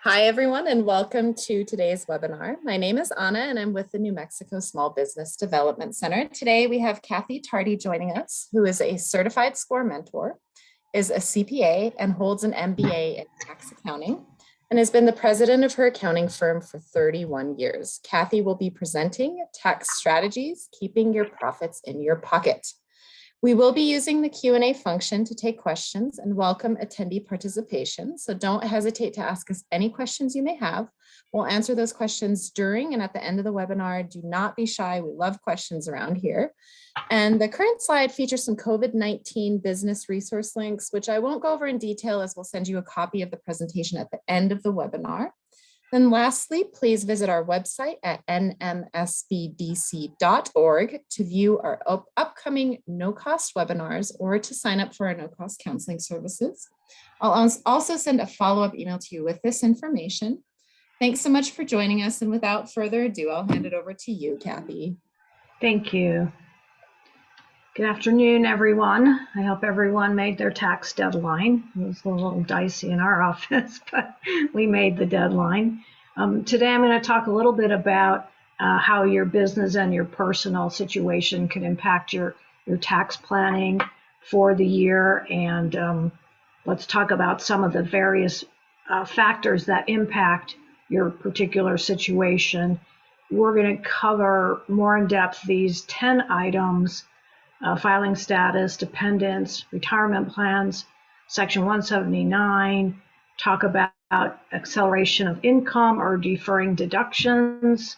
Hi, everyone, and welcome to today's webinar. My name is Anna, and I'm with the New Mexico Small Business Development Center. Today, we have Cathie Tardy joining us, who is a certified SCORE mentor, is a CPA, and holds an MBA in tax accounting, and has been the president of her accounting firm for 31 years. Cathie will be presenting tax strategies, keeping your profits in your pocket. We will be using the Q&A function to take questions and welcome attendee participation. So don't hesitate to ask us any questions you may have. We'll answer those questions during and at the end of the webinar. Do not be shy. We love questions around here. And the current slide features some COVID-19 business resource links, which I won't go over in detail as we'll send you a copy of the presentation at the end of the webinar. Then lastly, please visit our website at nmsbdc.org to view our upcoming no-cost webinars or to sign up for our no-cost counseling services. I'll also send a follow-up email to you with this information. Thanks so much for joining us. And without further ado, I'll hand it over to you, Cathie. Thank you. Good afternoon, everyone. I hope everyone made their tax deadline. It was a little dicey in our office, but we made the deadline. Today, I'm going to talk a little bit about how your business and your personal situation can impact your tax planning for the year. And let's talk about some of the various factors that impact your particular situation. We're going to cover more in depth these 10 items. Filing status, dependents, retirement plans, Section 179, talk about acceleration of income or deferring deductions,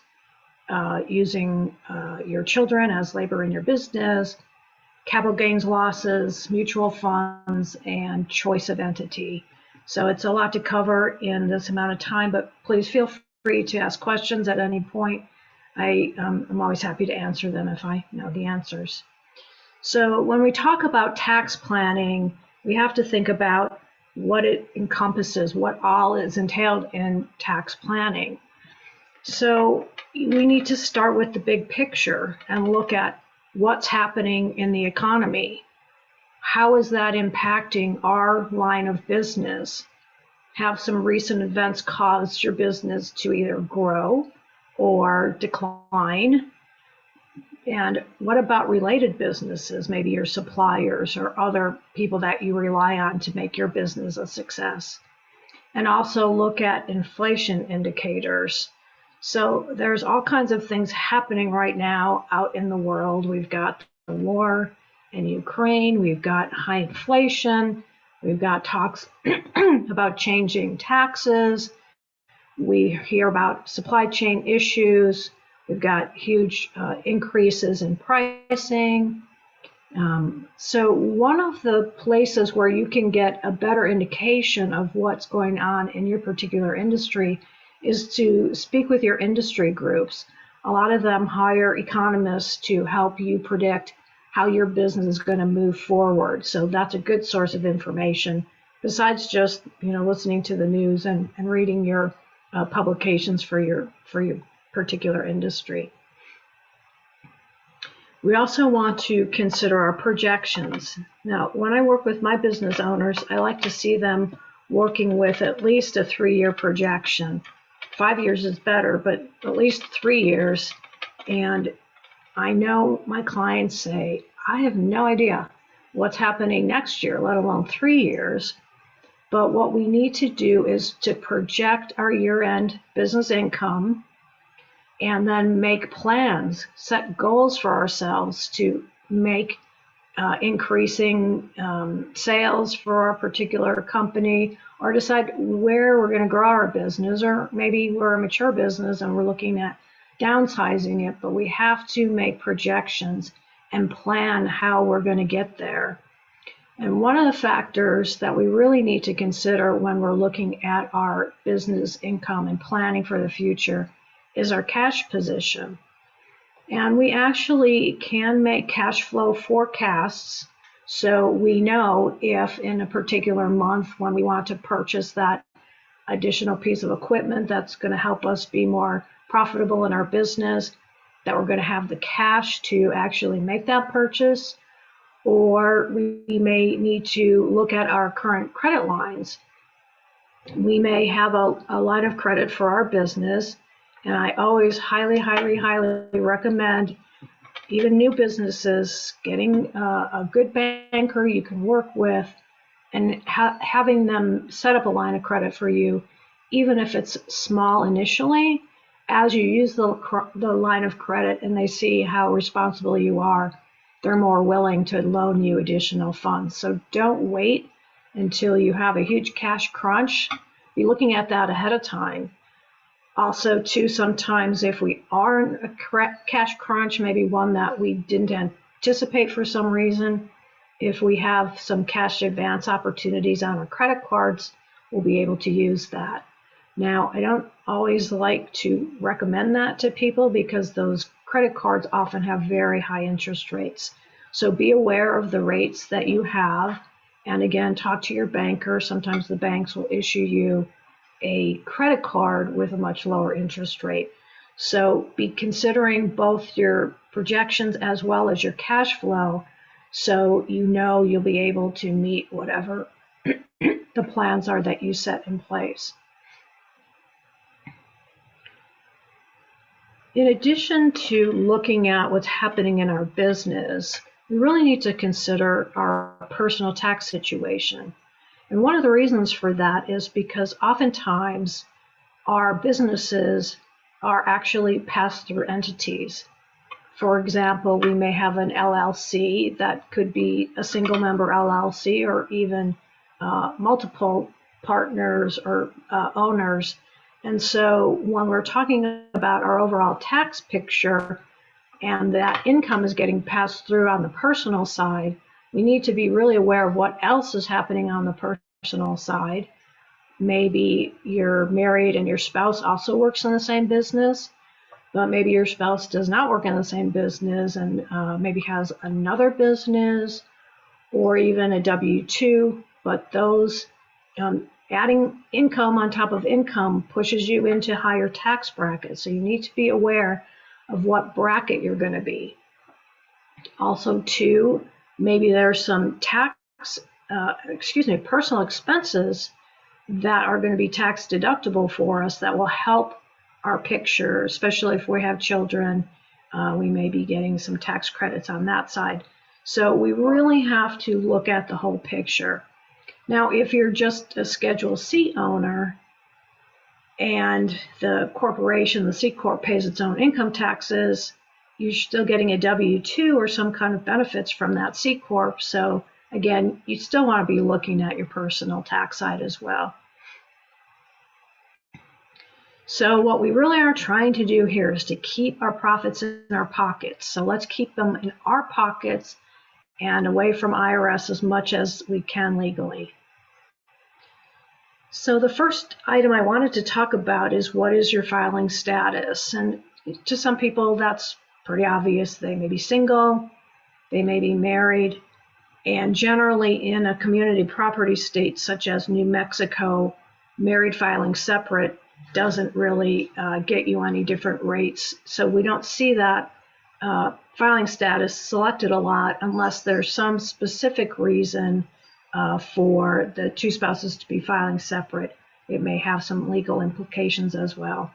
using your children as labor in your business, capital gains losses, mutual funds, and choice of entity. So it's a lot to cover in this amount of time, but please feel free to ask questions at any point. I'm always happy to answer them if I know the answers. So when we talk about tax planning, we have to think about what it encompasses, what all is entailed in tax planning. So we need to start with the big picture and look at what's happening in the economy. How is that impacting our line of business? Have some recent events caused your business to either grow or decline? And what about related businesses, maybe your suppliers or other people that you rely on to make your business a success? And also look at inflation indicators. So there's all kinds of things happening right now out in the world. We've got the war in Ukraine, we've got high inflation, we've got talks about changing taxes, we hear about supply chain issues. We've got huge increases in pricing. So one of the places where you can get a better indication of what's going on in your particular industry is to speak with your industry groups. A lot of them hire economists to help you predict how your business is going to move forward. So that's a good source of information besides just listening to the news and reading your publications for your particular industry. We also want to consider our projections. Now, when I work with my business owners, I like to see them working with at least a 3-year projection. 5 years is better, but at least 3 years. And I know my clients say, I have no idea what's happening next year, let alone 3 years. But what we need to do is to project our year-end business income and then make plans, set goals for ourselves to make increasing sales for our particular company, or decide where we're going to grow our business, or maybe we're a mature business and we're looking at downsizing it, but we have to make projections and plan how we're going to get there. And one of the factors that we really need to consider when we're looking at our business income and planning for the future is our cash position. And we actually can make cash flow forecasts so we know if in a particular month when we want to purchase that additional piece of equipment that's going to help us be more profitable in our business, that we're going to have the cash to actually make that purchase, or we may need to look at our current credit lines We may have a line of credit for our business, and I always highly, highly, highly recommend even new businesses getting a good banker you can work with and having them set up a line of credit for you, even if it's small initially. As you use the line of credit and they see how responsible you are, they're more willing to loan you additional funds. So don't wait until you have a huge cash crunch. Be looking at that ahead of time. Also, too, sometimes if we are in a cash crunch, maybe one that we didn't anticipate for some reason, if we have some cash advance opportunities on our credit cards, we'll be able to use that. Now, I don't always like to recommend that to people because those credit cards often have very high interest rates. So be aware of the rates that you have. And again, talk to your banker. Sometimes the banks will issue you a credit card with a much lower interest rate. So be considering both your projections as well as your cash flow, so you know you'll be able to meet whatever the plans are that you set in place. In addition to looking at what's happening in our business, we really need to consider our personal tax situation. And one of the reasons for that is because oftentimes our businesses are actually pass-through entities. For example, we may have an LLC that could be a single member LLC or even multiple partners or owners. And so when we're talking about our overall tax picture and that income is getting passed through on the personal side, we need to be really aware of what else is happening on the personal side. Maybe you're married and your spouse also works in the same business, but maybe your spouse does not work in the same business and maybe has another business or even a W-2, but those adding income on top of income pushes you into higher tax brackets. So you need to be aware of what bracket you're going to be. Also, too, maybe there's some personal expenses that are going to be tax deductible for us that will help our picture, especially if we have children. We may be getting some tax credits on that side. So we really have to look at the whole picture. Now, if you're just a Schedule C owner and the corporation, the C Corp, pays its own income taxes, you're still getting a W-2 or some kind of benefits from that C Corp. So again, you still want to be looking at your personal tax side as well. So what we really are trying to do here is to keep our profits in our pockets. So let's keep them in our pockets and away from IRS as much as we can legally. So the first item I wanted to talk about is, what is your filing status? And to some people, that's pretty obvious. They may be single, they may be married, and generally in a community property state such as New Mexico, married filing separate doesn't really get you any different rates. So we don't see that filing status selected a lot unless there's some specific reason for the two spouses to be filing separate. It may have some legal implications as well.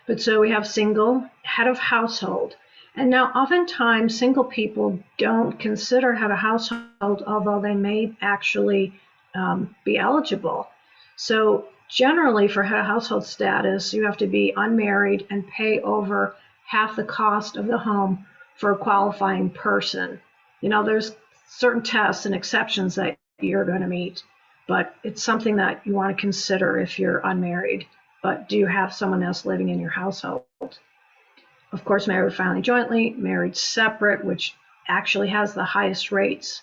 But so we have single, head of household. And now oftentimes single people don't consider head of household, although they may actually be eligible. So generally for head of household status, you have to be unmarried and pay over half the cost of the home for a qualifying person. You know, there's certain tests and exceptions that you're going to meet, but it's something that you want to consider if you're unmarried, but do you have someone else living in your household? Of course, married filing jointly, married separate, which actually has the highest rates.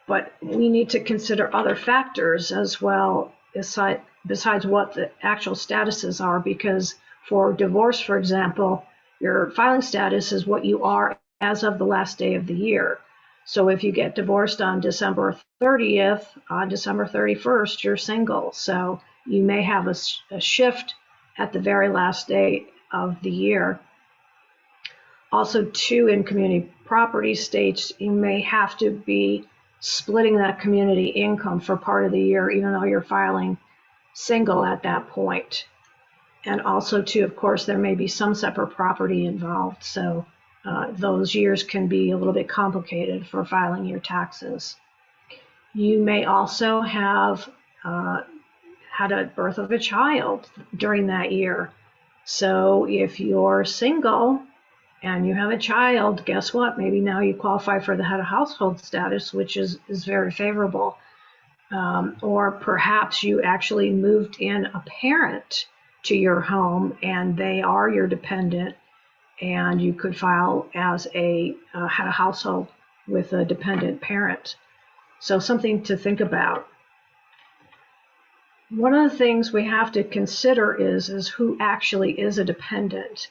But we need to consider other factors as well, besides what the actual statuses are, because for divorce, for example, your filing status is what you are as of the last day of the year. So if you get divorced on December 30th, on December 31st, you're single. So you may have a shift at the very last day of the year. Also, too, in community property states, you may have to be splitting that community income for part of the year, even though you're filing single at that point. And also, too, of course, there may be some separate property involved. So those years can be a little bit complicated for filing your taxes. You may also have had a birth of a child during that year. So if you're single and you have a child, guess what? Maybe now you qualify for the head of household status, which is very favorable. Or perhaps you actually moved in a parent to your home and they are your dependent, and you could file as a head of household with a dependent parent. So something to think about. One of the things we have to consider is who actually is a dependent.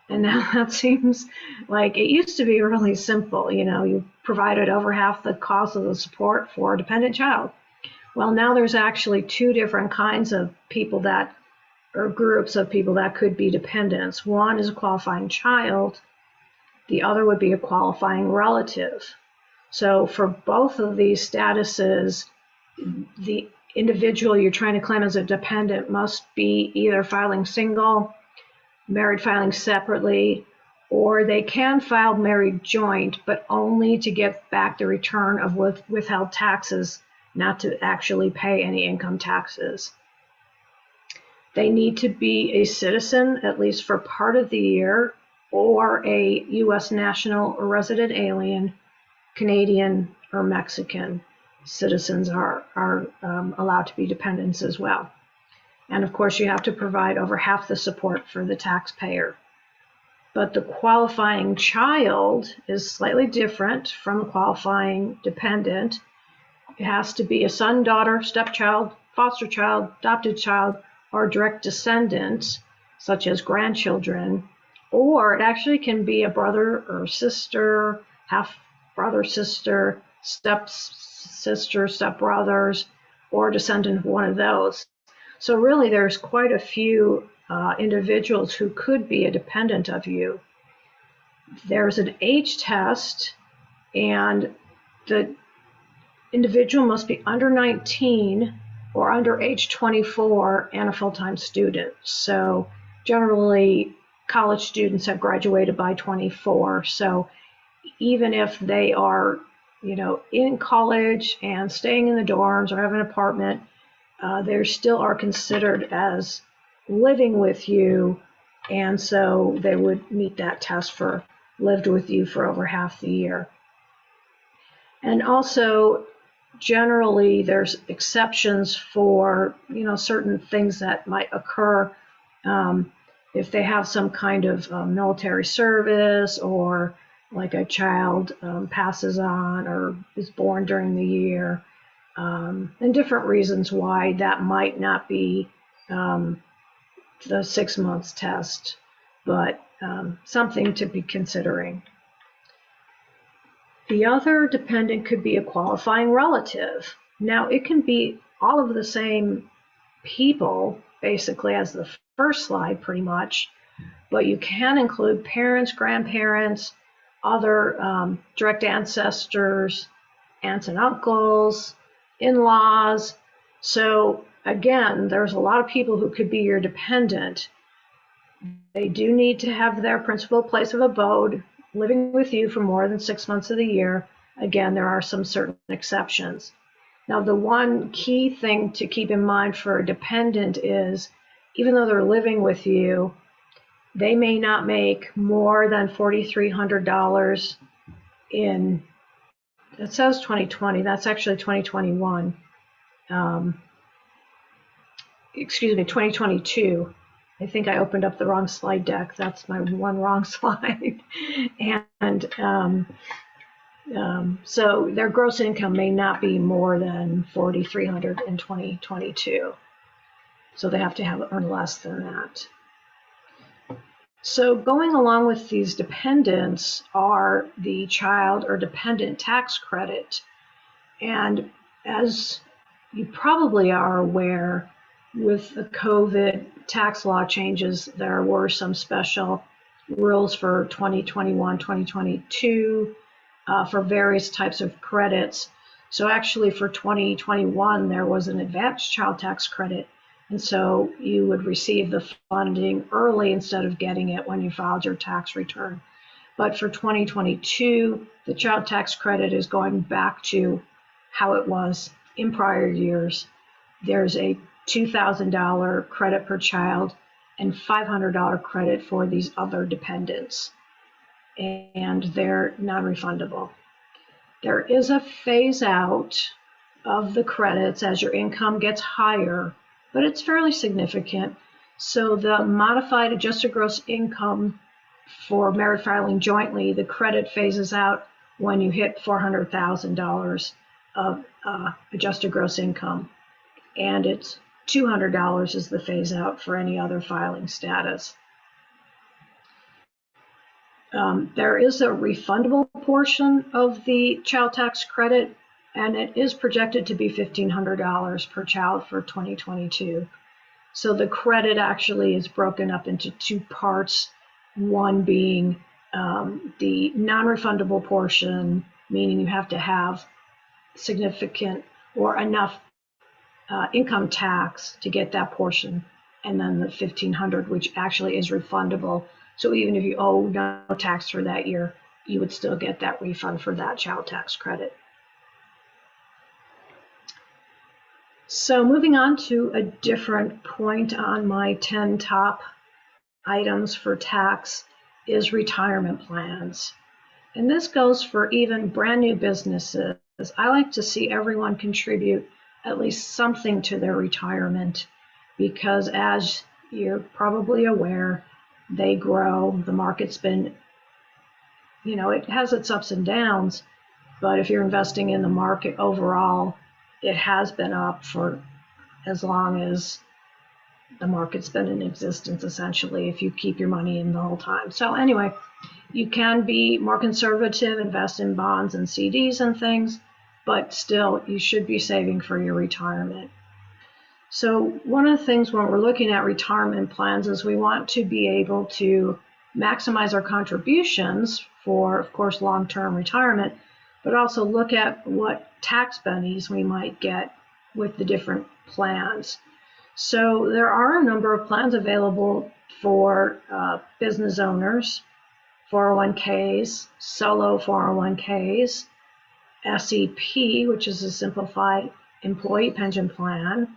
And now that seems like it used to be really simple. You provided over half the cost of the support for a dependent child. Well, now there's actually two different kinds of people or groups of people that could be dependents. One is a qualifying child. The other would be a qualifying relative. So for both of these statuses, the individual you're trying to claim as a dependent must be either filing single, married filing separately, or they can file married joint, but only to get back the return of withheld taxes, not to actually pay any income taxes. They need to be a citizen at least for part of the year, or a U.S. national or resident alien, Canadian or Mexican citizens are allowed to be dependents as well. And of course, you have to provide over half the support for the taxpayer. But the qualifying child is slightly different from a qualifying dependent. It has to be a son, daughter, stepchild, foster child, adopted child, or direct descendant, such as grandchildren, or it actually can be a brother or sister, half brother, sister, step sister, step brothers, or descendant of one of those. So really there's quite a few individuals who could be a dependent of you. There's an age test, and the individual must be under 19 or under age 24 and a full-time student. So generally college students have graduated by 24. So even if they are, in college and staying in the dorms or have an apartment, they still are considered as living with you, and so they would meet that test for lived with you for over half the year. And also, generally, there's exceptions for certain things that might occur if they have some kind of military service, or like a child passes on or is born during the year, and different reasons why that might not be the 6 months test, but something to be considering. The other dependent could be a qualifying relative. Now, it can be all of the same people, basically, as the first slide, pretty much, but you can include parents, grandparents, other direct ancestors, aunts and uncles, in-laws. So again, there's a lot of people who could be your dependent. They do need to have their principal place of abode living with you for more than 6 months of the year. Again, there are some certain exceptions. Now, the one key thing to keep in mind for a dependent is, even though they're living with you, they may not make more than $4,300 in, it says 2020, that's actually 2021. Excuse me, 2022. I think I opened up the wrong slide deck. That's my one wrong slide. And so their gross income may not be more than $4,300 in 2022. So they have to earn less than that. So going along with these dependents are the child or dependent tax credit. And as you probably are aware, with the COVID tax law changes, there were some special rules for 2021, 2022 for various types of credits. So actually for 2021, there was an advanced child tax credit. And so you would receive the funding early instead of getting it when you filed your tax return. But for 2022, the child tax credit is going back to how it was in prior years. There's a $2,000 credit per child and $500 credit for these other dependents, and they're non-refundable. There is a phase out of the credits as your income gets higher, but it's fairly significant. So the modified adjusted gross income for married filing jointly, the credit phases out when you hit $400,000 of adjusted gross income, and it's $200 is the phase out for any other filing status. There is a refundable portion of the child tax credit, and it is projected to be $1,500 per child for 2022. So the credit actually is broken up into two parts, one being the non-refundable portion, meaning you have to have significant or enough income tax to get that portion, and then the $1,500, which actually is refundable. So even if you owe no tax for that year, you would still get that refund for that child tax credit. So moving on to a different point on my 10 top items for tax is retirement plans. And this goes for even brand new businesses. I like to see everyone contribute at least something to their retirement, because as you're probably aware, they grow. The market's been, it has its ups and downs, but if you're investing in the market overall, it has been up for as long as the market's been in existence, essentially, if you keep your money in the whole time. So anyway, you can be more conservative, invest in bonds and CDs and things, but still you should be saving for your retirement. So one of the things when we're looking at retirement plans is we want to be able to maximize our contributions for, of course, long-term retirement, but also look at what tax bennies we might get with the different plans. So there are a number of plans available for business owners, 401ks, solo 401ks, SEP, which is a simplified employee pension plan.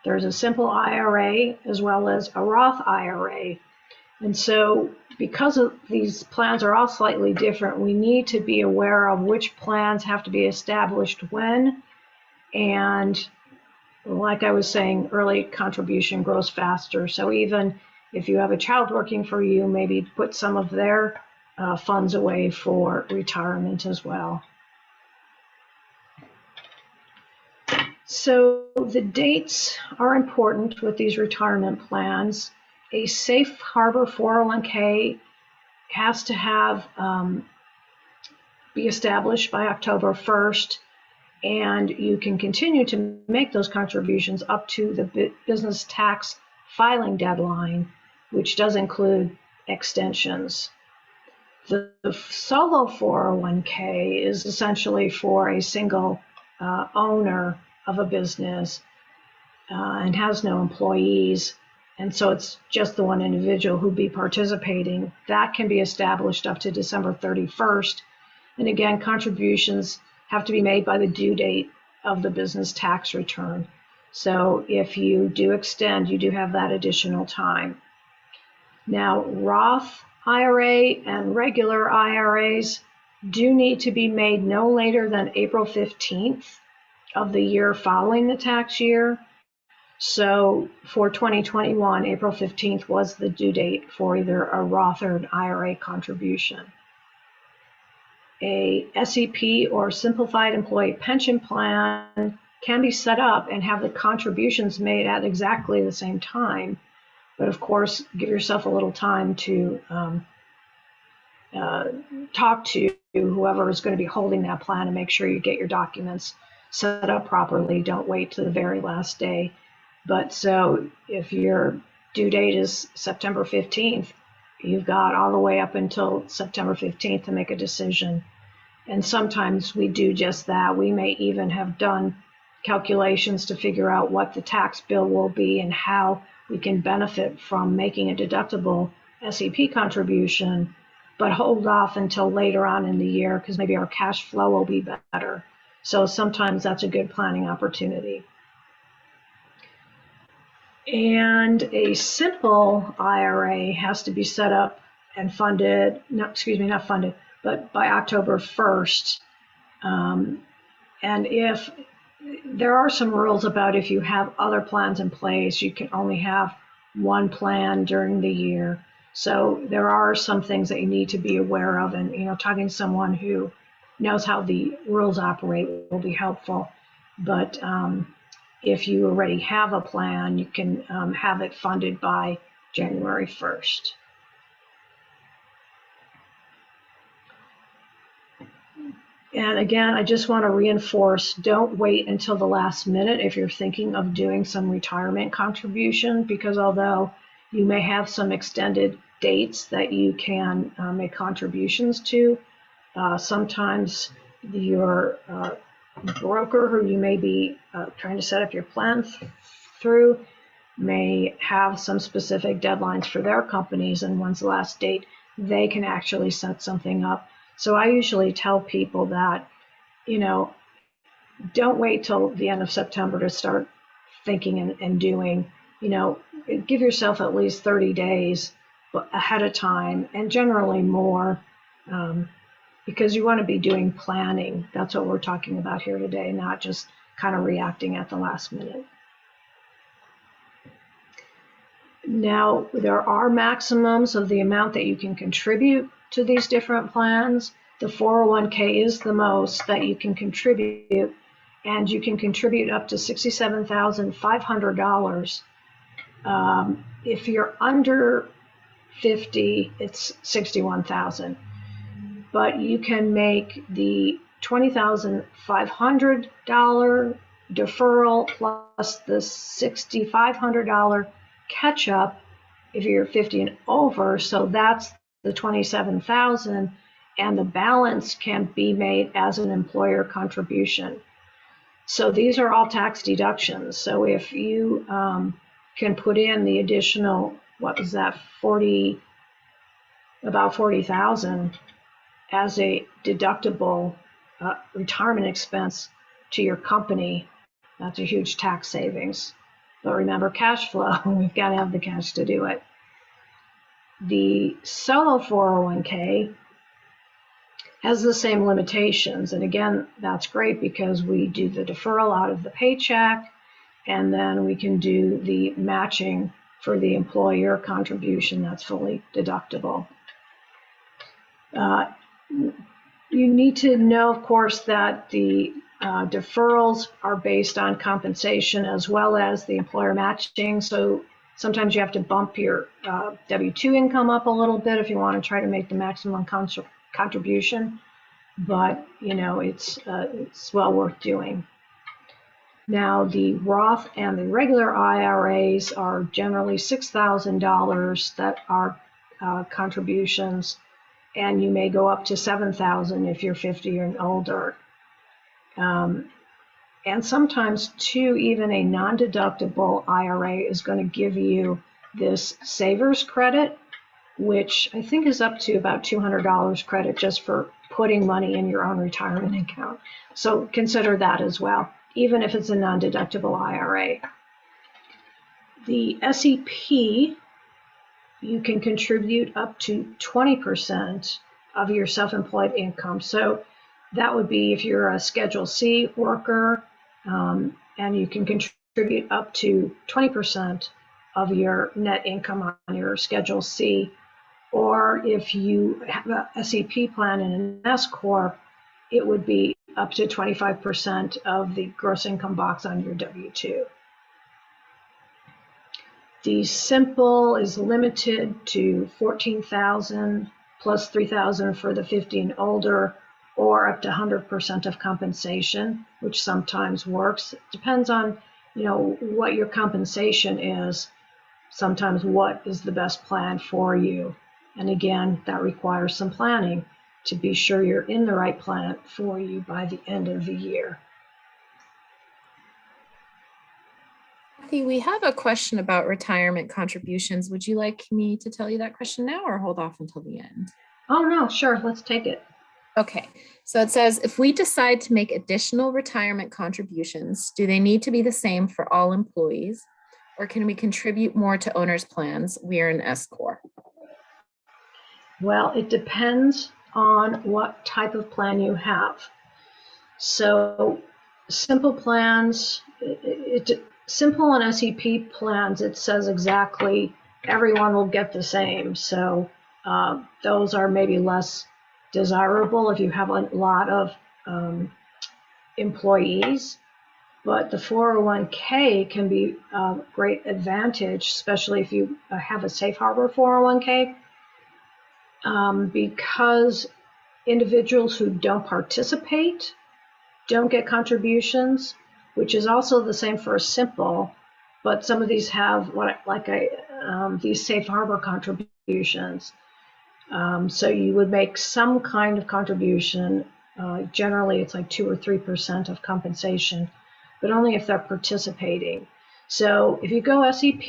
There's a simple IRA as well as a Roth IRA. And so because of these plans are all slightly different, we need to be aware of which plans have to be established when. And like I was saying, early contribution grows faster. So even if you have a child working for you, maybe put some of their funds away for retirement as well. So the dates are important with these retirement plans. A safe harbor 401k has to have be established by October 1st, and you can continue to make those contributions up to the business tax filing deadline, which does include extensions. The solo 401k is essentially for a single owner of a business and has no employees, and so it's just the one individual who'd be participating. That can be established up to December 31st, and again, contributions have to be made by the due date of the business tax return. So if you do extend, you do have that additional time. Now, Roth IRA and regular IRAs do need to be made no later than April 15th of the year following the tax year. So for 2021, April 15th was the due date for either a Roth or an IRA contribution. A SEP or simplified employee pension plan can be set up and have the contributions made at exactly the same time. But of course, give yourself a little time to talk to whoever is going to be holding that plan and make sure you get your documents set up properly. Don't wait to the very last day. But so if your due date is September 15th, you've got all the way up until September 15th to make a decision. And sometimes we do just that. We may even have done calculations to figure out what the tax bill will be and how we can benefit from making a deductible SEP contribution, but hold off until later on in the year because maybe our cash flow will be better. So sometimes that's a good planning opportunity. And a simple IRA has to be set up and funded, not funded, but by October 1st. And if there are some rules about if you have other plans in place, you can only have one plan during the year. So there are some things that you need to be aware of, and talking to someone who knows how the rules operate will be helpful. But if you already have a plan, you can have it funded by January 1st. And again, I just want to reinforce, don't wait until the last minute if you're thinking of doing some retirement contribution, because although you may have some extended dates that you can make contributions to, sometimes your broker who you may be trying to set up your plan through may have some specific deadlines for their companies, and when's the last date they can actually set something up. So I usually tell people that, don't wait till the end of September to start thinking and doing, give yourself at least 30 days ahead of time, and generally more, because you want to be doing planning. That's what we're talking about here today, not just kind of reacting at the last minute. Now, there are maximums of the amount that you can contribute to these different plans. The 401k is the most that you can contribute, and you can contribute up to $67,500. If you're under 50, it's $61,000. But you can make the $20,500 deferral plus the $6,500 catch up if you're 50 and over. So that's the $27,000, and the balance can be made as an employer contribution. So these are all tax deductions. So if you can put in the additional, what was that, about 40,000 as a deductible retirement expense to your company, that's a huge tax savings. But remember, cash flow, we've got to have the cash to do it. The solo 401k has the same limitations. And again, that's great because we do the deferral out of the paycheck, and then we can do the matching for the employer contribution that's fully deductible. You need to know, of course, that the deferrals are based on compensation as well as the employer matching. So sometimes you have to bump your W-2 income up a little bit if you want to try to make the maximum contribution. But, it's well worth doing. Now, the Roth and the regular IRAs are generally $6,000 that are contributions, and you may go up to $7,000 if you're 50 and older. And sometimes, too, even a non-deductible IRA is going to give you this savers credit, which I think is up to about $200 credit just for putting money in your own retirement account. So consider that as well, even if it's a non-deductible IRA. The SEP, you can contribute up to 20% of your self-employed income. So that would be if you're a Schedule C worker, and you can contribute up to 20% of your net income on your Schedule C. Or if you have a SEP plan in an S Corp, it would be up to 25% of the gross income box on your W-2. The simple is limited to $14,000 plus $3,000 for the 50 and older, or up to 100% of compensation, which sometimes works. It depends on, what your compensation is. Sometimes what is the best plan for you. And again, that requires some planning. to be sure you're in the right plan for you by the end of the year. Cathie, we have a question about retirement contributions. Would you like me to tell you that question now or hold off until the end? Oh, no, sure, let's take it. Okay, so it says, if we decide to make additional retirement contributions, do they need to be the same for all employees? Or can we contribute more to owners' plans? We are an S Corp. Well, it depends on what type of plan you have. So simple plans, simple and SEP plans, it says exactly everyone will get the same. So those are maybe less desirable if you have a lot of employees. But the 401k can be a great advantage, especially if you have a safe harbor 401k, because individuals who don't participate don't get contributions, which is also the same for a simple, but some of these have these safe harbor contributions. So you would make some kind of contribution. Generally, it's like 2 or 3% of compensation, but only if they're participating. So if you go SEP,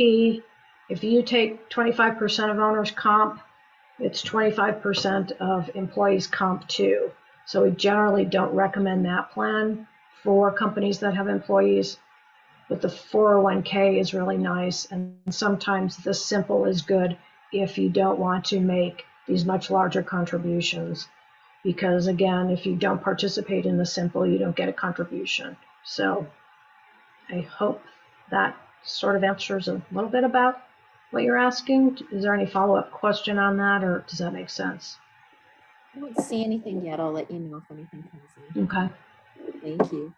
if you take 25% of owner's comp, it's 25% of employees' comp too. So we generally don't recommend that plan for companies that have employees, but the 401k is really nice. And sometimes the simple is good if you don't want to make these much larger contributions. Because again, if you don't participate in the simple, you don't get a contribution. So I hope that sort of answers a little bit about what you're asking. Is there any follow-up question on that, or does that make sense? I don't see anything yet. I'll let you know if anything comes in. Okay. Thank you.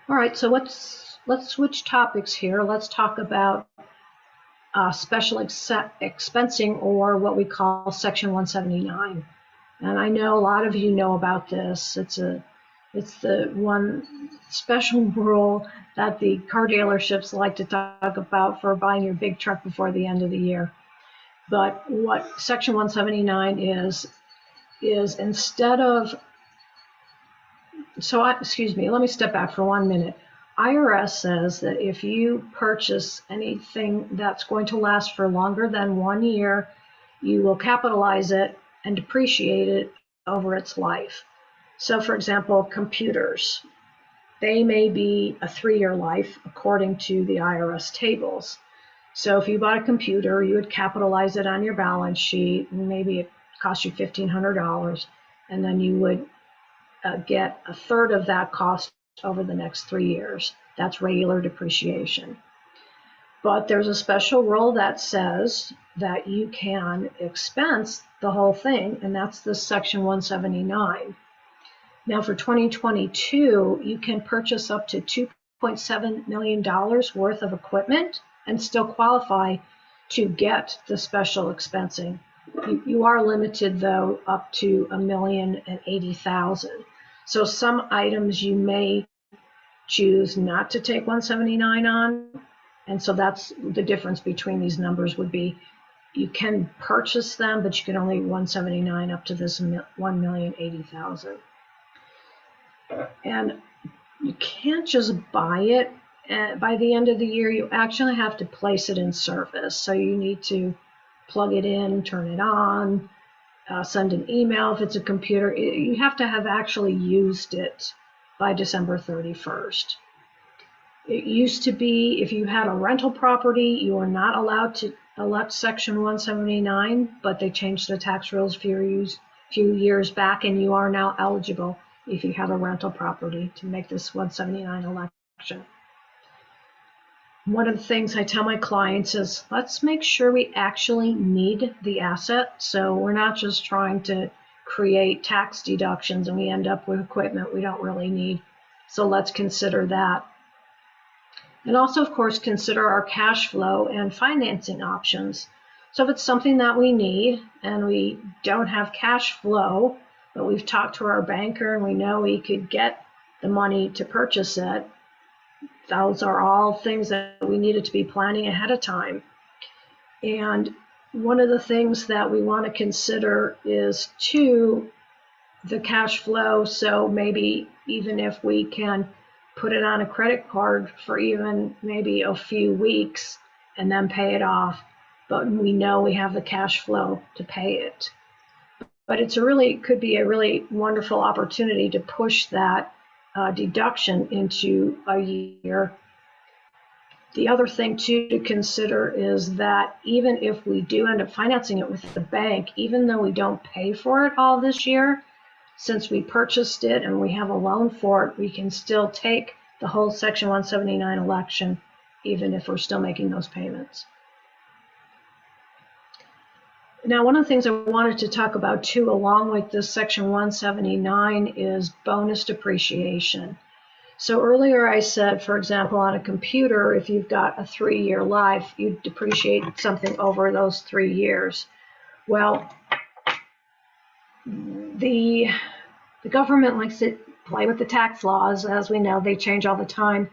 All right, so let's switch topics here. Let's talk about special expensing, or what we call Section 179. And I know a lot of you know about this. It's the one special rule that the car dealerships like to talk about for buying your big truck before the end of the year. But what Section 179 is instead of, excuse me, let me step back for 1 minute. IRS says that if you purchase anything that's going to last for longer than 1 year, you will capitalize it and depreciate it over its life. So for example, computers, they may be a 3-year life according to the IRS tables. So if you bought a computer, you would capitalize it on your balance sheet, and maybe it cost you $1,500, and then you would get a third of that cost over the next 3 years. That's regular depreciation. But there's a special rule that says that you can expense the whole thing, and that's the Section 179. Now for 2022, you can purchase up to $2.7 million worth of equipment and still qualify to get the special expensing. You are limited though up to $1,080,000. So some items you may choose not to take 179 on, and so that's the difference between these numbers would be you can purchase them, but you can only 179 up to this 1,080,000. And you can't just buy it by the end of the year. You actually have to place it in service. So you need to plug it in, turn it on, send an email if it's a computer. You have to have actually used it by December 31st. It used to be if you had a rental property, you were not allowed to elect Section 179, but they changed the tax rules a few years back, and you are now eligible if you have a rental property to make this 179 election. One of the things I tell my clients is let's make sure we actually need the asset. So we're not just trying to create tax deductions and we end up with equipment we don't really need. So let's consider that. And also, of course, consider our cash flow and financing options. So if it's something that we need and we don't have cash flow, but we've talked to our banker and we know we could get the money to purchase it, those are all things that we needed to be planning ahead of time. And one of the things that we want to consider is too the cash flow. So maybe even if we can put it on a credit card for even maybe a few weeks and then pay it off, but we know we have the cash flow to pay it. But could be a really wonderful opportunity to push that deduction into a year. The other thing too to consider is that even if we do end up financing it with the bank, even though we don't pay for it all this year, since we purchased it and we have a loan for it, we can still take the whole Section 179 election, even if we're still making those payments. Now, one of the things I wanted to talk about too, along with this Section 179, is bonus depreciation. So earlier I said, for example, on a computer, if you've got a 3-year life, you depreciate something over those 3 years. Well, the government likes to play with the tax laws. As we know, they change all the time.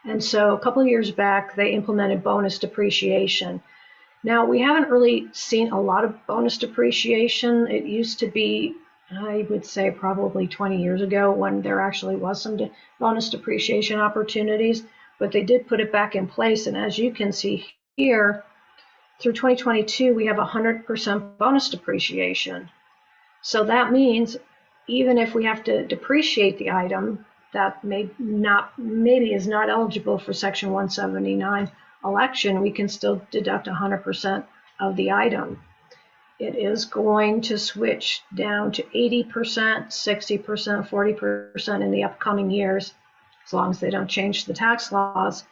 And so a couple of years back, they implemented bonus depreciation. Now, we haven't really seen a lot of bonus depreciation. It used to be, I would say, probably 20 years ago when there actually was some bonus depreciation opportunities, but they did put it back in place. And as you can see here, through 2022, we have 100% bonus depreciation. So that means even if we have to depreciate the item that maybe is not eligible for Section 179 election, we can still deduct 100% of the item. It is going to switch down to 80%, 60%, 40% in the upcoming years, as long as they don't change the tax laws.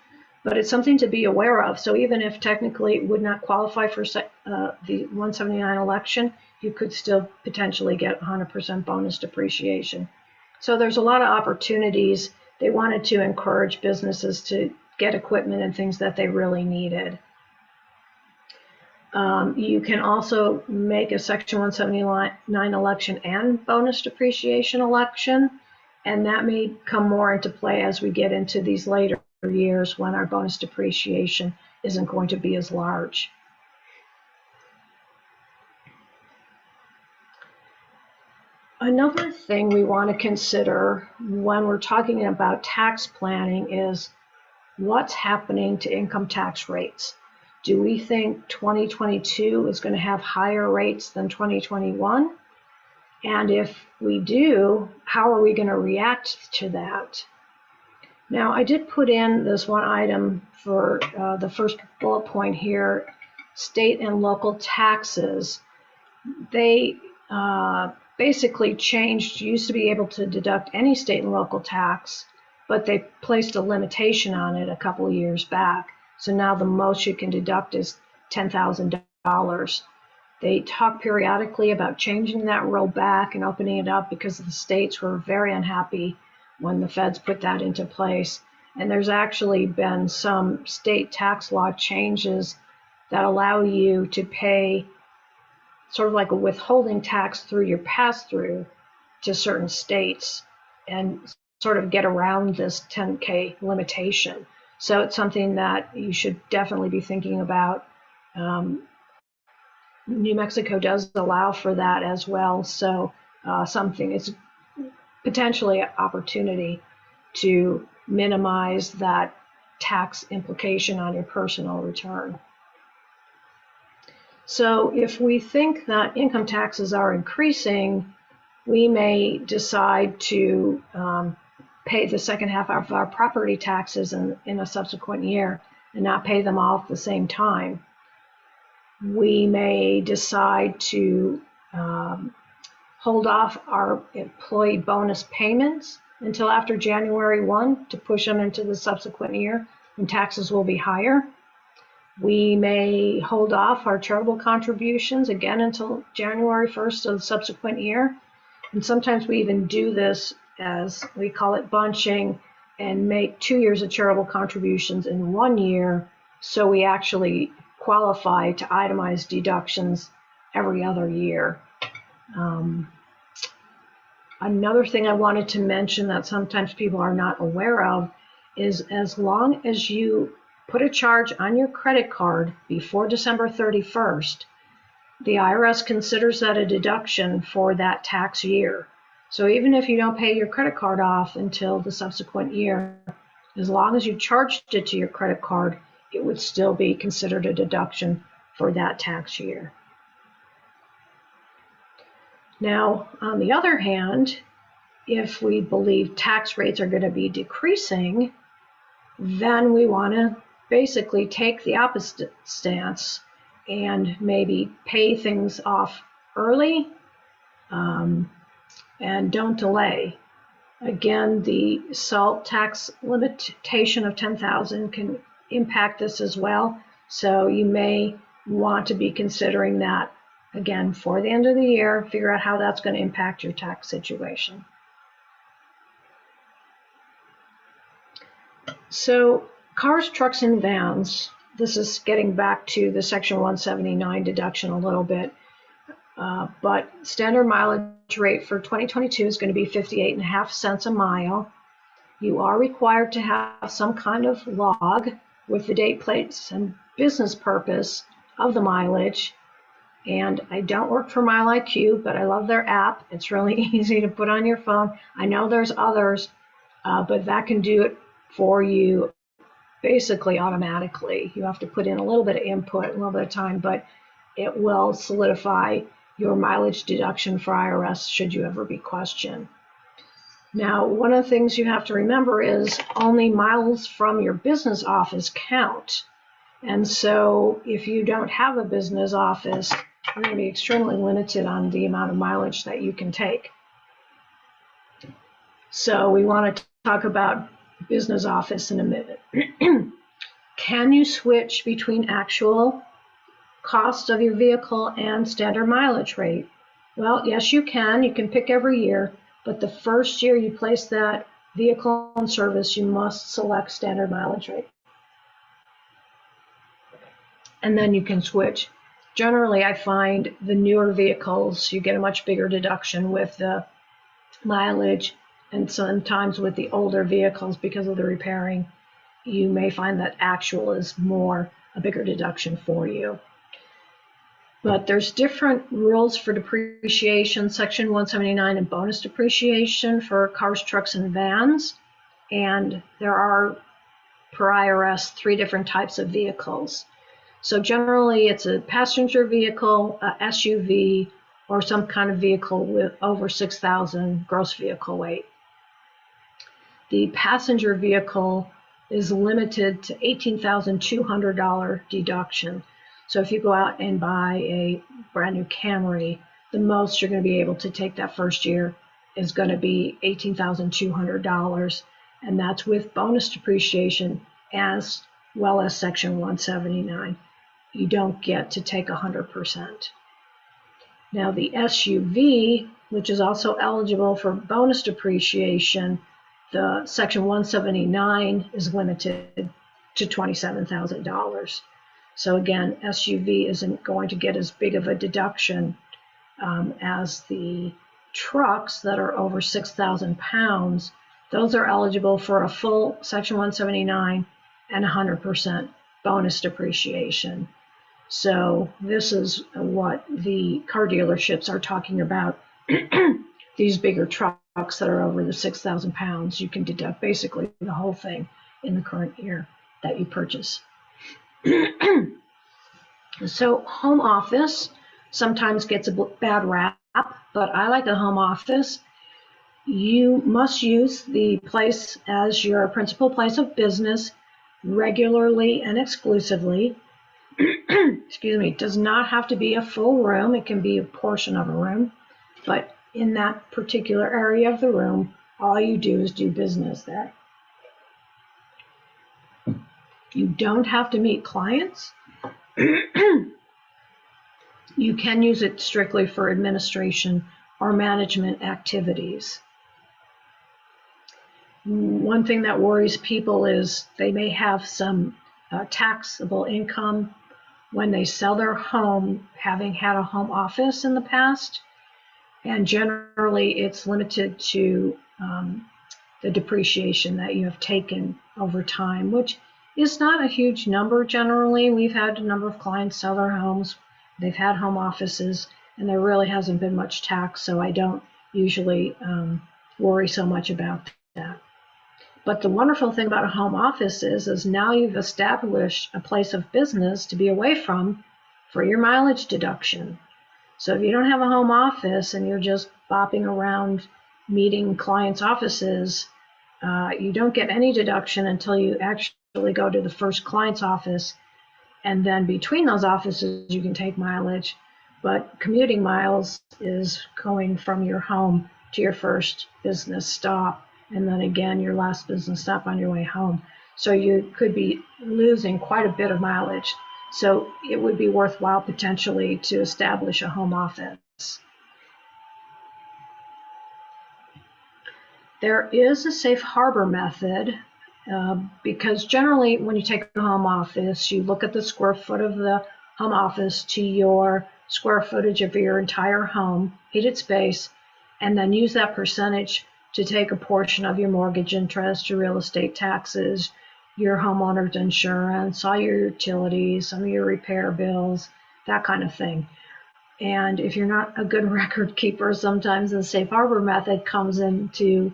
But it's something to be aware of. So even if technically it would not qualify for the 179 election, you could still potentially get 100% bonus depreciation. So there's a lot of opportunities. They wanted to encourage businesses to get equipment and things that they really needed. You can also make a Section 179 election and bonus depreciation election, and that may come more into play as we get into these later years when our bonus depreciation isn't going to be as large. Another thing we want to consider when we're talking about tax planning is what's happening to income tax rates. Do we think 2022 is going to have higher rates than 2021? And if we do, how are we going to react to that? Now, I did put in this one item for the first bullet point here, state and local taxes. They basically changed, used to be able to deduct any state and local tax, but they placed a limitation on it a couple of years back. So now the most you can deduct is $10,000. They talk periodically about changing that rule back and opening it up because the states were very unhappy when the feds put that into place. And there's actually been some state tax law changes that allow you to pay sort of like a withholding tax through your pass-through to certain states and sort of get around this 10K limitation. So it's something that you should definitely be thinking about. New Mexico does allow for that as well. So it's potentially an opportunity to minimize that tax implication on your personal return. So if we think that income taxes are increasing, we may decide to pay the second half of our property taxes in a subsequent year and not pay them all at the same time. We may decide to hold off our employee bonus payments until after January 1 to push them into the subsequent year when taxes will be higher. We may hold off our charitable contributions again until January 1st of the subsequent year. And sometimes we even do this, as we call it, bunching, and make 2 years of charitable contributions in 1 year, so we actually qualify to itemized deductions every other year. Another thing I wanted to mention that sometimes people are not aware of is as long as you put a charge on your credit card before December 31st, the IRS considers that a deduction for that tax year. So even if you don't pay your credit card off until the subsequent year, as long as you charged it to your credit card, it would still be considered a deduction for that tax year. Now, on the other hand, if we believe tax rates are going to be decreasing, then we want to basically take the opposite stance and maybe pay things off early and don't delay. Again, the SALT tax limitation of $10,000 can impact this as well. So you may want to be considering that again for the end of the year, figure out how that's going to impact your tax situation. So cars, trucks, and vans, this is getting back to the Section 179 deduction a little bit, but standard mileage rate for 2022 is going to be 58.5 cents a mile. You are required to have some kind of log with the date, place, and business purpose of the mileage. And I don't work for MileIQ, but I love their app. It's really easy to put on your phone. I know there's others, but that can do it for you basically automatically. You have to put in a little bit of input, a little bit of time, but it will solidify your mileage deduction for IRS should you ever be questioned. Now, one of the things you have to remember is only miles from your business office count. And so if you don't have a business office, you're going to be extremely limited on the amount of mileage that you can take. So we want to talk about business office in a minute. Can you switch between actual cost of your vehicle and standard mileage rate? Well, yes, you can. You can pick every year, but the first year you place that vehicle in service, you must select standard mileage rate. And then you can switch. Generally, I find the newer vehicles, you get a much bigger deduction with the mileage, and sometimes with the older vehicles, because of the repairing, you may find that actual is a bigger deduction for you. But there's different rules for depreciation, Section 179 and bonus depreciation for cars, trucks, and vans. And there are, per IRS, 3 different types of vehicles. So generally, it's a passenger vehicle, a SUV, or some kind of vehicle with over 6,000 gross vehicle weight. The passenger vehicle is limited to $18,200 deduction. So if you go out and buy a brand new Camry, the most you're going to be able to take that first year is going to be $18,200, and that's with bonus depreciation as well as Section 179. You don't get to take 100%. Now the SUV, which is also eligible for bonus depreciation, the Section 179 is limited to $27,000. So again, SUV isn't going to get as big of a deduction as the trucks that are over 6,000 pounds. Those are eligible for a full Section 179 and 100% bonus depreciation. So this is what the car dealerships are talking about. These bigger trucks that are over the 6,000 pounds, you can deduct basically the whole thing in the current year that you purchase. So home office sometimes gets a bad rap, but I like a home office. You must use the place as your principal place of business regularly and exclusively. Excuse me, it does not have to be a full room. It can be a portion of a room, but in that particular area of the room, all you do is do business there. You don't have to meet clients. You can use it strictly for administration or management activities. One thing that worries people is they may have some taxable income when they sell their home, having had a home office in the past. And generally, it's limited to the depreciation that you have taken over time, which is not a huge number generally. We've had a number of clients sell their homes they've had home offices, and there really hasn't been much tax, so I don't usually worry so much about that. But the wonderful thing about a home office is now you've established a place of business to be away from for your mileage deduction. So if you don't have a home office and you're just bopping around meeting clients' offices, you don't get any deduction until you actually go to the first client's office. And then between those offices, you can take mileage. But commuting miles is going from your home to your first business stop, and then again, your last business stop on your way home. So you could be losing quite a bit of mileage. So it would be worthwhile potentially to establish a home office. There is a safe harbor method because generally when you take a home office, you look at the square foot of the home office to your square footage of your entire home, heated space, and then use that percentage to take a portion of your mortgage interest, your real estate taxes, your homeowner's insurance, all your utilities, some of your repair bills, that kind of thing. And if you're not a good record keeper, sometimes the safe harbor method comes into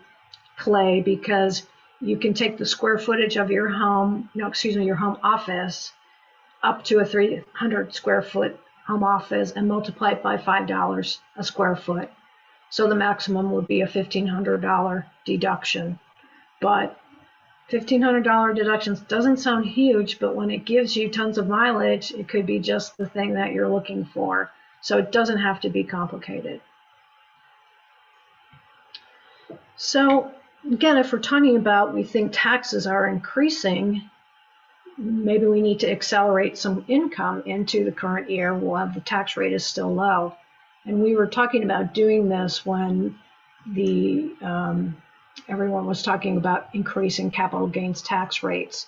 play because you can take the square footage of your home, your home office up to a 300 square foot home office and multiply it by $5 a square foot. So the maximum would be a $1,500 deduction. But $1,500 deductions doesn't sound huge, but when it gives you tons of mileage, it could be just the thing that you're looking for. So it doesn't have to be complicated. So again, if we're talking about we think taxes are increasing, maybe we need to accelerate some income into the current year while the tax rate is still low. And we were talking about doing this when everyone was talking about increasing capital gains tax rates.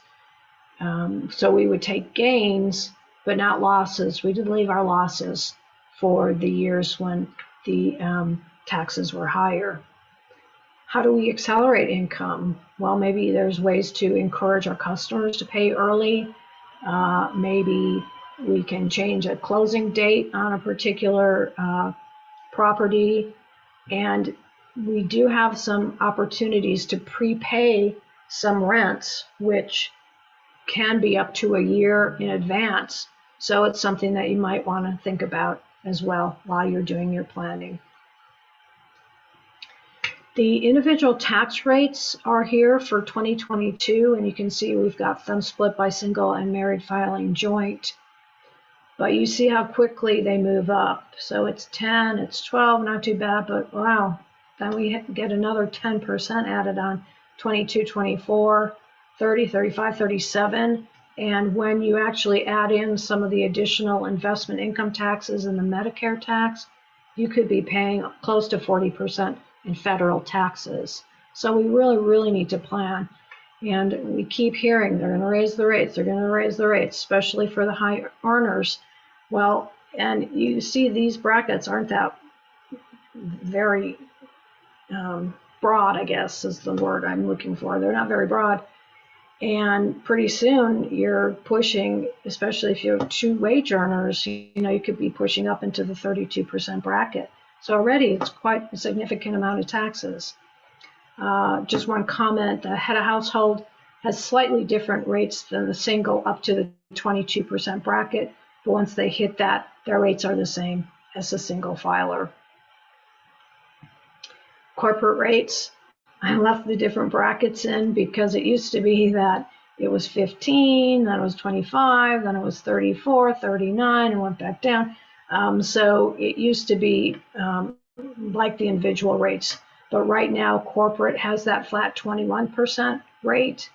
So we would take gains, but not losses. We did leave our losses for the years when the taxes were higher. How do we accelerate income? Well, maybe there's ways to encourage our customers to pay early. Maybe we can change a closing date on a particular property. And we do have some opportunities to prepay some rents, which can be up to a year in advance. So it's something that you might want to think about as well while you're doing your planning. The individual tax rates are here for 2022, and you can see we've got them split by single and married filing joint. But you see how quickly they move up. So it's 10, it's 12, not too bad, but wow, then we get another 10% added on 22, 24, 30, 35, 37. And when you actually add in some of the additional investment income taxes and the Medicare tax, you could be paying close to 40% in federal taxes. So we really need to plan. And we keep hearing they're going to raise the rates, they're going to raise the rates, especially for the high earners. Well, and you see these brackets aren't that very broad, I guess is the word I'm looking for. They're not very broad. And pretty soon you're pushing, especially if you're two wage earners, you could be pushing up into the 32% bracket. So already it's quite a significant amount of taxes. Just one comment, the head of household has slightly different rates than the single up to the 22% bracket. But once they hit that, their rates are the same as the single filer. Corporate rates, I left the different brackets in because it used to be that it was 15, then it was 25, then it was 34, 39, and went back down. So it used to be like the individual rates. But right now, corporate has that flat 21% rate.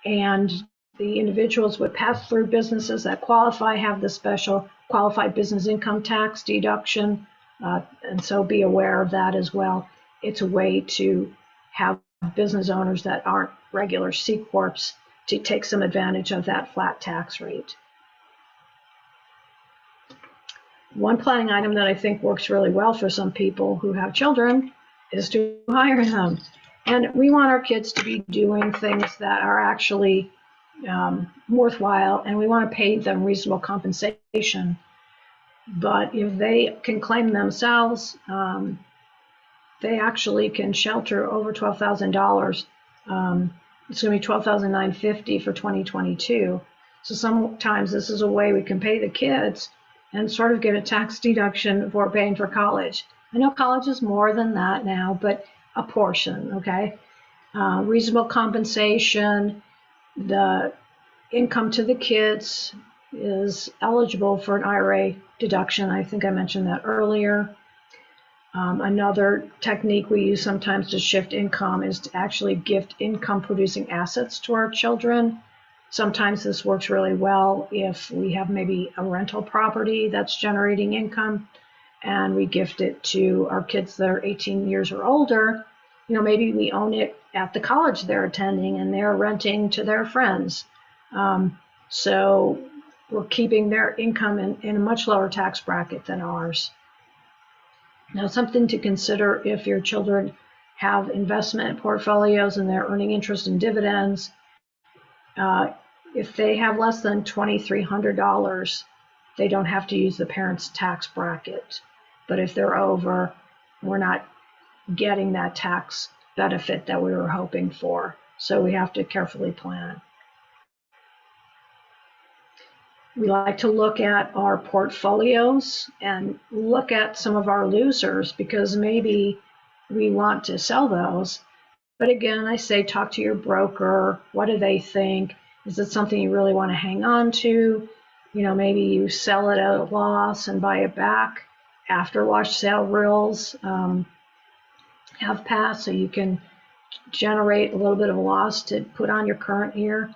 And the individuals with pass-through businesses that qualify have the special qualified business income tax deduction. And so be aware of that as well. It's a way to have business owners that aren't regular C Corps to take some advantage of that flat tax rate. One planning item that I think works really well for some people who have children is to hire them. And we want our kids to be doing things that are actually worthwhile, and we want to pay them reasonable compensation. But if they can claim themselves, they actually can shelter over $12,000. It's going to be $12,950 for 2022. So sometimes this is a way we can pay the kids and sort of get a tax deduction for paying for college. I know college is more than that now, but a portion, okay? Reasonable compensation, the income to the kids is eligible for an IRA deduction. I think I mentioned that earlier. Another technique we use sometimes to shift income is to actually gift income producing assets to our children. Sometimes this works really well if we have maybe a rental property that's generating income and we gift it to our kids that are 18 years or older. Maybe we own it at the college they're attending and they're renting to their friends. So we're keeping their income in a much lower tax bracket than ours. Now, something to consider if your children have investment portfolios and they're earning interest and dividends. If they have less than $2,300, they don't have to use the parent's tax bracket. But if they're over, we're not getting that tax benefit that we were hoping for. So we have to carefully plan. We like to look at our portfolios and look at some of our losers because maybe we want to sell those. But again, I say talk to your broker. What do they think? Is it something you really want to hang on to? Maybe you sell it at a loss and buy it back after wash sale rules have passed, so you can generate a little bit of a loss to put on your current year.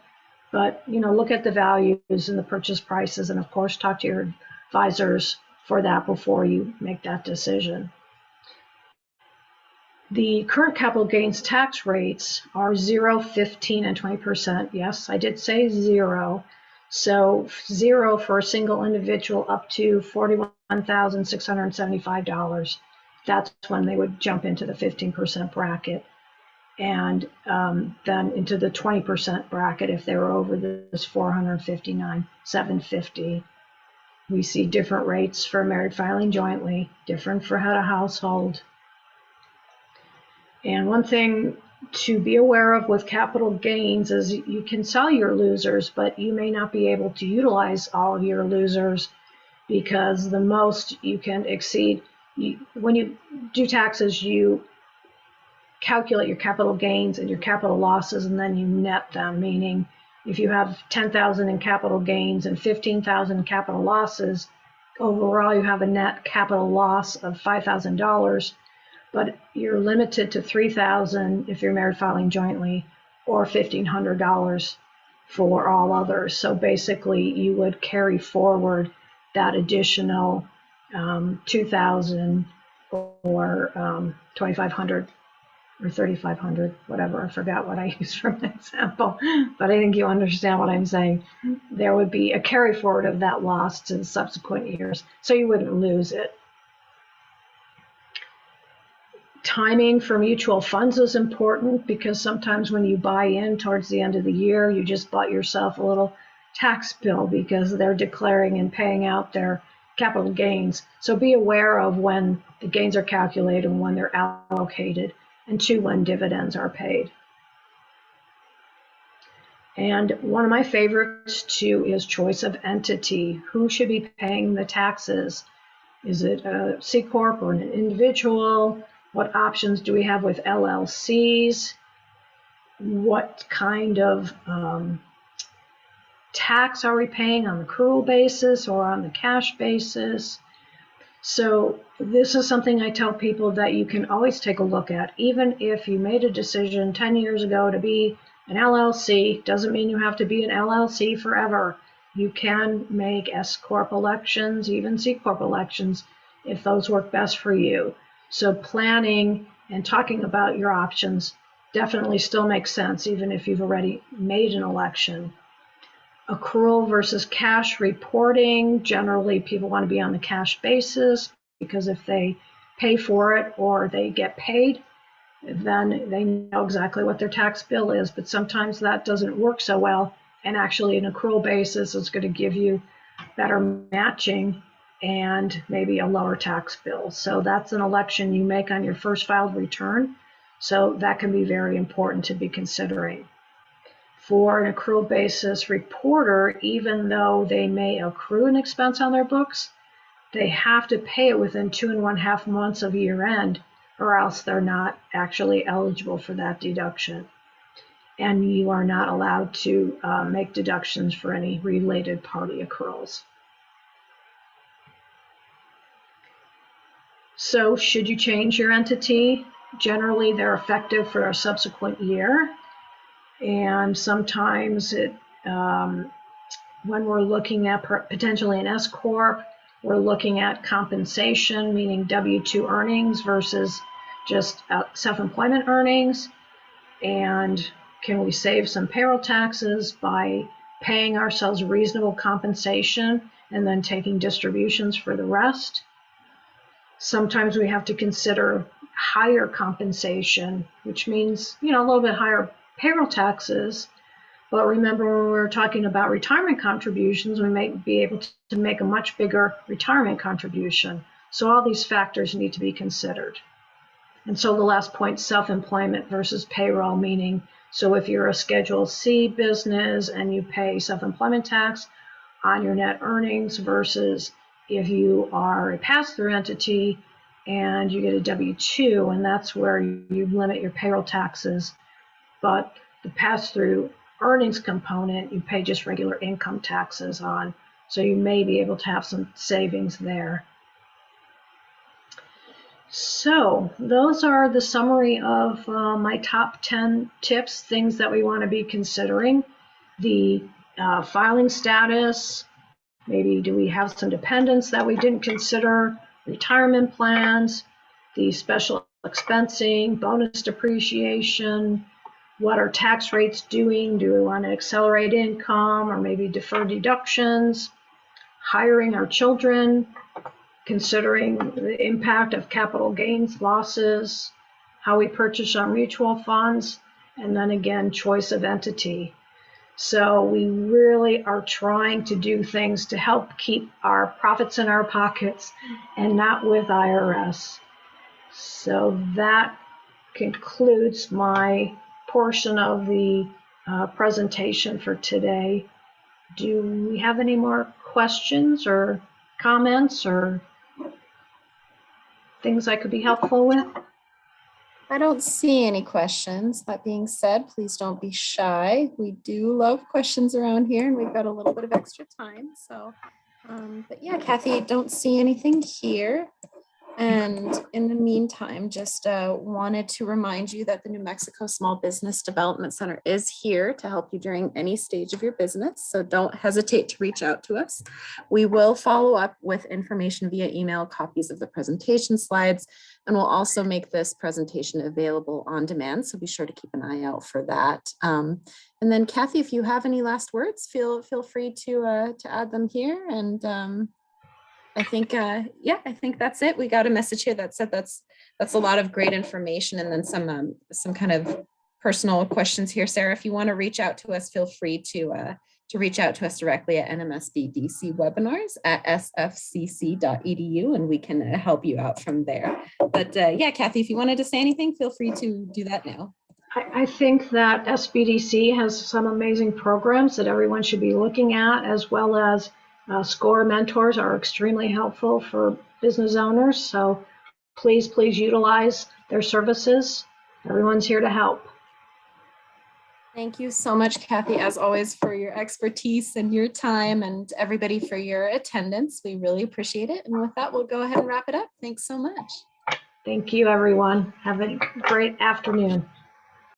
But, look at the values and the purchase prices, and of course, talk to your advisors for that before you make that decision. The current capital gains tax rates are 0, 15, and 20%. Yes, I did say 0. So 0 for a single individual up to $41,675. That's when they would jump into the 15% bracket. And then into the 20% bracket if they were over this $459,750. We see different rates for married filing jointly, different for head of household. And one thing to be aware of with capital gains is you can sell your losers, but you may not be able to utilize all of your losers because the most you can exceed, when you do taxes, you calculate your capital gains and your capital losses, and then you net them, meaning if you have $10,000 in capital gains and $15,000 in capital losses, overall you have a net capital loss of $5,000, but you're limited to $3,000 if you're married filing jointly, or $1,500 for all others. So basically you would carry forward that additional $2,000 or $2,500 or $3,500, whatever. I forgot what I used for an example, but I think you understand what I'm saying. There would be a carry forward of that loss to the subsequent years, so you wouldn't lose it. Timing for mutual funds is important because sometimes when you buy in towards the end of the year, you just bought yourself a little tax bill because they're declaring and paying out their capital gains. So be aware of when the gains are calculated and when they're allocated, and 2, when dividends are paid. And one of my favorites too is choice of entity. Who should be paying the taxes? Is it a C Corp or an individual? What options do we have with LLCs? What kind of tax are we paying on the accrual basis or on the cash basis? So this is something I tell people that you can always take a look at. Even if you made a decision 10 years ago to be an LLC, doesn't mean you have to be an LLC forever. You can make S Corp elections, even C Corp elections, if those work best for you. So planning and talking about your options definitely still makes sense, even if you've already made an election. Accrual versus cash reporting. Generally, people want to be on the cash basis because if they pay for it or they get paid, then they know exactly what their tax bill is. But sometimes that doesn't work so well. And actually, an accrual basis is going to give you better matching and maybe a lower tax bill. So that's an election you make on your first filed return. So that can be very important to be considering. For an accrual basis reporter, even though they may accrue an expense on their books, they have to pay it within 2.5 months of year end, or else they're not actually eligible for that deduction. And you are not allowed to make deductions for any related party accruals. So should you change your entity? Generally, they're effective for a subsequent year. And sometimes when we're looking at potentially an S Corp, we're looking at compensation, meaning W-2 earnings versus just self-employment earnings. And can we save some payroll taxes by paying ourselves reasonable compensation and then taking distributions for the rest? Sometimes we have to consider higher compensation, which means, a little bit higher payroll taxes. But remember, when we were talking about retirement contributions, we may be able to make a much bigger retirement contribution. So all these factors need to be considered. And so the last point, self-employment versus payroll, meaning, so if you're a Schedule C business and you pay self-employment tax on your net earnings versus if you are a pass-through entity and you get a W-2, and that's where you limit your payroll taxes. But the pass-through earnings component, you pay just regular income taxes on. So you may be able to have some savings there. So those are the summary of my top 10 tips, things that we want to be considering. The filing status, maybe do we have some dependents that we didn't consider, retirement plans, the special expensing, bonus depreciation, what are tax rates doing? Do we want to accelerate income or maybe defer deductions, hiring our children, considering the impact of capital gains losses, how we purchase our mutual funds, and then again, choice of entity. So we really are trying to do things to help keep our profits in our pockets and not with IRS. So that concludes my portion of the presentation for today. Do we have any more questions or comments or things I could be helpful with? I don't see any questions. That being said, please don't be shy. We do love questions around here, and we've got a little bit of extra time. So, but yeah, Cathie, don't see anything here. And in the meantime, just wanted to remind you that the New Mexico Small Business Development Center is here to help you during any stage of your business. So don't hesitate to reach out to us. We will follow up with information via email, copies of the presentation slides, and we'll also make this presentation available on demand. So be sure to keep an eye out for that. And then Cathie, if you have any last words, feel free to add them here. And I think, yeah, I think that's it. We got a message here that said that's a lot of great information, and then some kind of personal questions here. Sarah, if you want to reach out to us, feel free to reach out to us directly at NMSD webinars at sfcc.edu, and we can help you out from there. But yeah, Cathie, if you wanted to say anything, feel free to do that now. I think that SBDC has some amazing programs that everyone should be looking at, as well as SCORE mentors are extremely helpful for business owners. So please utilize their services. Everyone's here to help. Thank you so much, Cathie, as always, for your expertise and your time, and everybody for your attendance. We really appreciate it. And with that, we'll go ahead and wrap it up. Thanks so much. Thank you, everyone. Have a great afternoon.